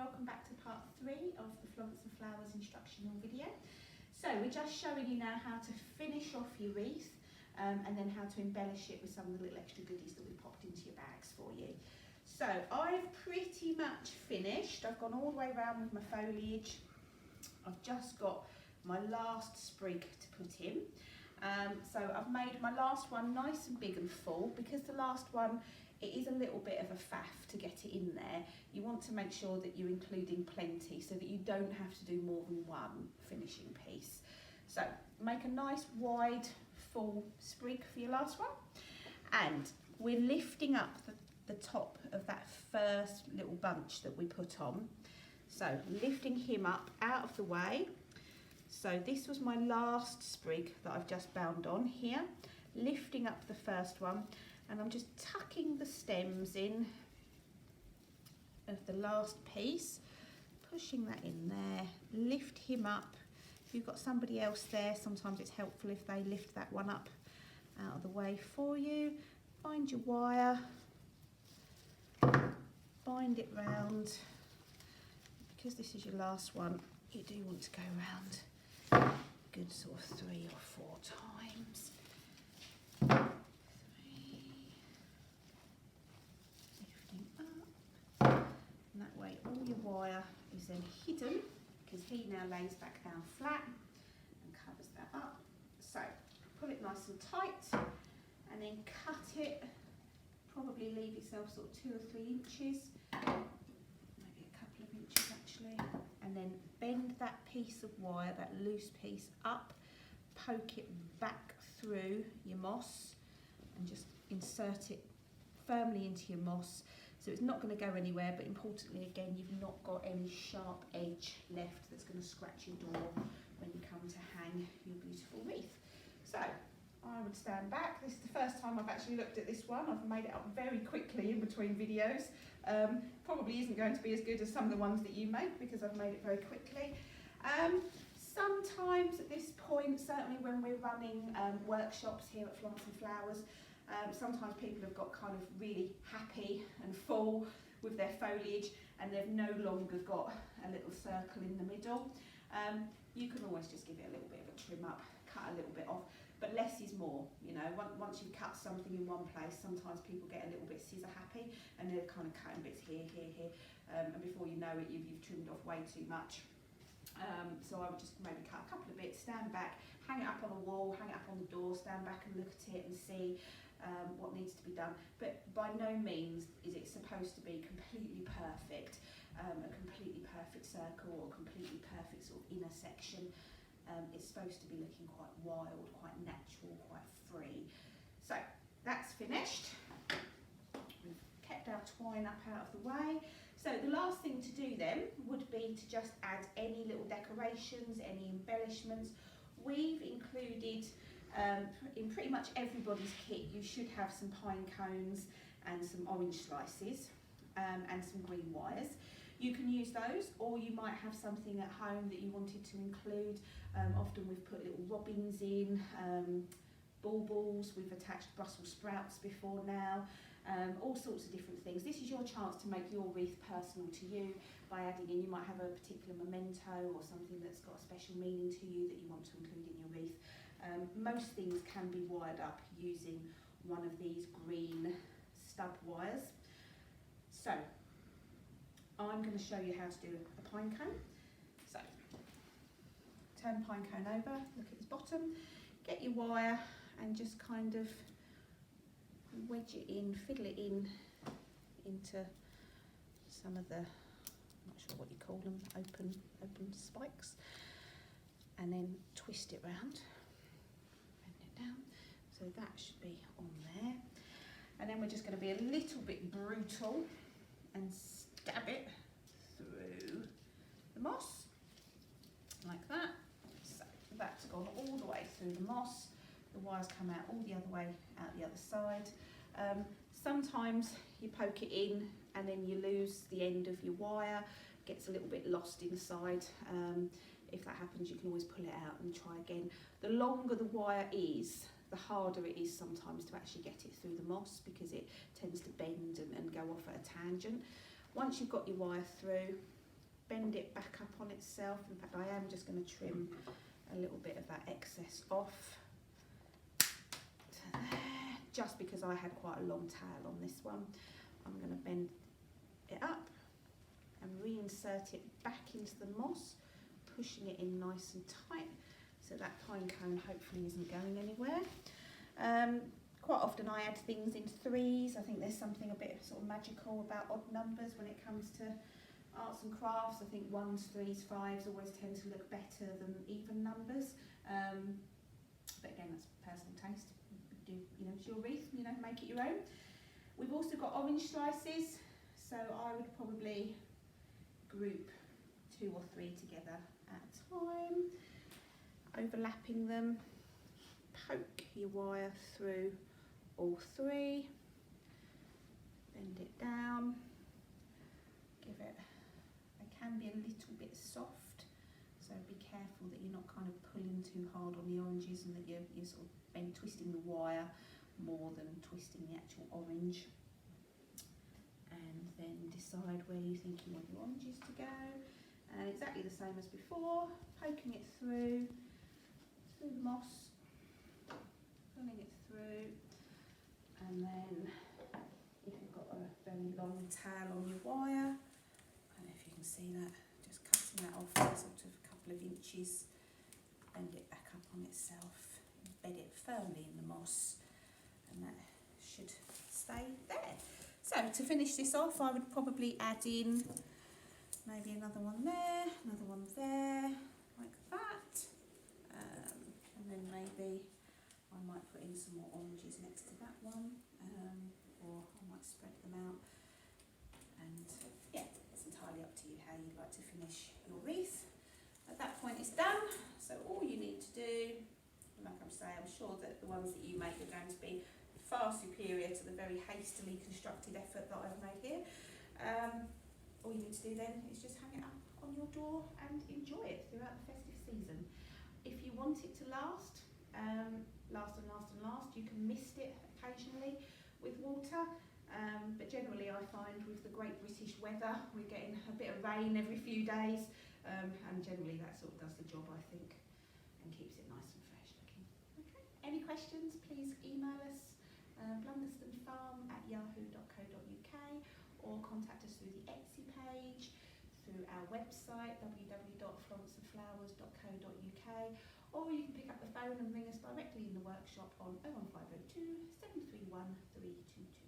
welcome back to part 3 of the Florence and Flowers instructional video. So we're just showing you now how to finish off your wreath and then how to embellish it with some of the little extra goodies that we popped into your bags for you. So I've pretty much finished. I've gone all the way around with my foliage. I've just got my last sprig to put in. So I've made my last one nice and big and full because the last one, it is a little bit of a faff to get it in there. You want to make sure that you're including plenty so that you don't have to do more than one finishing piece. So make a nice wide full sprig for your last one, and we're lifting up the top of that first little bunch that we put on. So lifting him up out of the way. So this was my last sprig that I've just bound on here, lifting up the first one, and I'm just tucking the stems in of the last piece, pushing that in there, lift him up. If you've got somebody else there, sometimes it's helpful if they lift that one up out of the way for you. Find your wire, bind it round. Because this is your last one, you do want to go around good sort of 3 or 4 times. 3, lifting up, and that way all your wire is then hidden because he now lays back down flat and covers that up. So pull it nice and tight and then cut it, probably leave yourself sort of 2 or 3 inches, maybe a couple of inches actually, and then bend that piece of wire, that loose piece up, poke it back through your moss and just insert it firmly into your moss. So it's not going to go anywhere, but importantly again, you've not got any sharp edge left that's going to scratch your door when you come to hang your beautiful wreath. So I would stand back. This is the first time I've actually looked at this one. I've made it up very quickly in between videos. Probably isn't going to be as good as some of the ones that you make because I've made it very quickly. Sometimes at this point, certainly when we're running workshops here at Florence and Flowers, sometimes people have got kind of really happy and full with their foliage and they've no longer got a little circle in the middle. You can always just give it a little bit of a trim up, cut a little bit off, but less is more. You know, once you've cut something in one place, sometimes people get a little bit scissor happy and they're kind of cutting bits here, and before you know it, you've trimmed off way too much. So I would just maybe cut a couple of bits, stand back, hang it up on a wall, hang it up on the door, stand back and look at it and see what needs to be done. But by no means is it supposed to be completely perfect, a completely perfect circle or completely perfect sort of inner section. It's supposed to be looking quite wild, quite natural, quite free. So that's finished. We've kept our twine up out of the way. So the last thing to do then would be to just add any little decorations, any embellishments. We've included, in pretty much everybody's kit, you should have some pine cones and some orange slices and some green wires. You can use those, or you might have something at home that you wanted to include. Often we've put little robins in, baubles, we've attached Brussels sprouts before now. All sorts of different things. This is your chance to make your wreath personal to you by adding in, you might have a particular memento or something that's got a special meaning to you that you want to include in your wreath. Most things can be wired up using one of these green stub wires. So I'm going to show you how to do a pine cone. So turn pine cone over, look at its bottom, get your wire and just kind of wedge it in, fiddle it in into some of the, I'm not sure what you call them, open spikes, and then twist it round, bend it down, so that should be on there. And then we're just going to be a little bit brutal and stab it through the moss, like that. So that's gone all the way through the moss. The wires come out all the other way, out the other side. Sometimes you poke it in and then you lose the end of your wire, gets a little bit lost inside. If that happens, you can always pull it out and try again. The longer the wire is, the harder it is sometimes to actually get it through the moss because it tends to bend and go off at a tangent. Once you've got your wire through, bend it back up on itself. In fact, I am just going to trim a little bit of that excess off to there, just because I had quite a long tail on this one. I'm going to bend it up and reinsert it back into the moss, pushing it in nice and tight so that pine cone hopefully isn't going anywhere. Quite often I add things in threes. I think there's something a bit sort of magical about odd numbers when it comes to arts and crafts. I think 1s, 3s, 5s always tend to look better than even numbers. But again, that's personal taste. Do, you know, it's your wreath, you know, make it your own. We've also got orange slices, so I would probably group 2 or 3 together at a time, overlapping them. Poke your wire through all 3, bend it down, give it, it can be a little bit soft, so be careful that you're not kind of pulling too hard on the oranges and that you're sort of twisting the wire more than twisting the actual orange. And then decide where you think you want your oranges to go, and exactly the same as before, poking it through the moss, pulling it through, and then if you've got a very long tail on your wire, I don't know if you can see that, just cutting that off a sort of couple of inches, bend it back up on itself, embed it firmly in the moss, and that should stay there. So to finish this off, I would probably add in maybe another one there, another one there, like that, and then maybe I might put in some more oranges next to that one, or I might spread them out. And yeah, it's entirely up to you how you'd like to finish your wreath. At that point it's done, so all you need to do, like I'm saying, I'm sure that the ones that you make are going to be far superior to the very hastily constructed effort that I've made here. All you need to do then is just hang it up on your door and enjoy it throughout the festive season. If you want it to last, last, you can mist it occasionally with water, but generally I find with the great British weather, we're getting a bit of rain every few days, and generally that sort of does the job, I think, and keeps it nice and fresh looking. Okay. Any questions, please email us blunderstonfarm@yahoo.co.uk, or contact us through the Etsy page, through our website www.florenceandflowers.co.uk, or you can pick up the phone and ring us directly in the workshop on 01502 731 322.